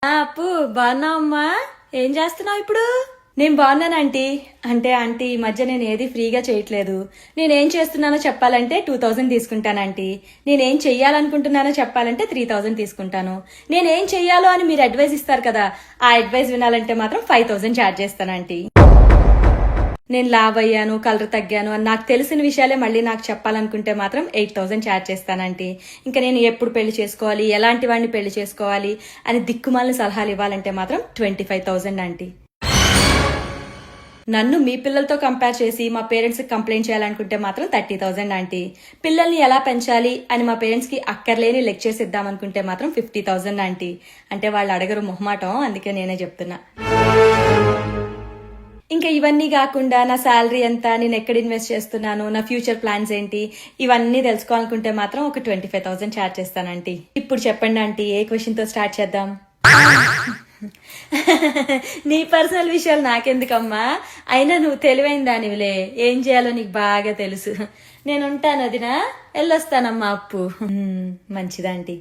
అప్పు బాగున్నావు అమ్మా? ఏం చేస్తున్నావు ఇప్పుడు? నేను బాగున్నాను ఆంటీ. అంటే ఆంటీ ఈ మధ్య నేను ఏది ఫ్రీగా చేయట్లేదు. నేనేం చేస్తున్నానో చెప్పాలంటే 2000 తీసుకుంటాను ఆంటీ. నేనేం చెయ్యాలనుకుంటున్నానో చెప్పాలంటే 3000 తీసుకుంటాను. నేనేం చెయ్యాలో అని మీరు అడ్వైస్ ఇస్తారు కదా, ఆ అడ్వైస్ వినాలంటే మాత్రం 5000 ఛార్జ్ చేస్తాను ఆంటీ. నేను లావ్ అయ్యాను, కలర్ తగ్గాను అని నాకు తెలిసిన విషయాలే మళ్ళీ నాకు చెప్పాలనుకుంటే మాత్రం 8000 ఛార్జ్ చేస్తానంటీ. ఇంకా నేను ఎప్పుడు పెళ్లి చేసుకోవాలి, ఎలాంటి వాడిని పెళ్లి చేసుకోవాలి అని దిక్కుమాలిన సలహాలు ఇవ్వాలంటే మాత్రం 25,000 ఆంటీ. నన్ను మీ పిల్లలతో కంపేర్ చేసి మా పేరెంట్స్కి కంప్లైంట్ చేయాలనుకుంటే మాత్రం 30,000 ఆంటీ. పిల్లల్ని ఎలా పెంచాలి అని మా పేరెంట్స్కి అక్కర్లేని లెక్చర్స్ ఇద్దామనుకుంటే మాత్రం 50,000 ఆంటీ. అంటే వాళ్ళు అడగరు మొహమాటం, అందుకే నేనే చెప్తున్నా. ఇంకా ఇవన్నీ కాకుండా నా శాలరీ ఎంత, నేను ఎక్కడ ఇన్వెస్ట్ చేస్తున్నాను, నా ఫ్యూచర్ ప్లాన్స్ ఏంటి, ఇవన్నీ తెలుసుకోవాలనుకుంటే మాత్రం ఒక 25,000 ఛార్జ్ చేస్తానంటీ. ఇప్పుడు చెప్పండి ఆంటీ, ఏ క్వశ్చన్ తో స్టార్ట్ చేద్దాం? నీ పర్సనల్ విషయాలు నాకెందుకమ్మా? అయినా నువ్వు తెలివైన దానివిలే, ఏం చేయాలో నీకు బాగా తెలుసు. నేను ఉంటాను వదినా, వెళ్ళొస్తానమ్మా. అప్పు మంచిదాంటీ.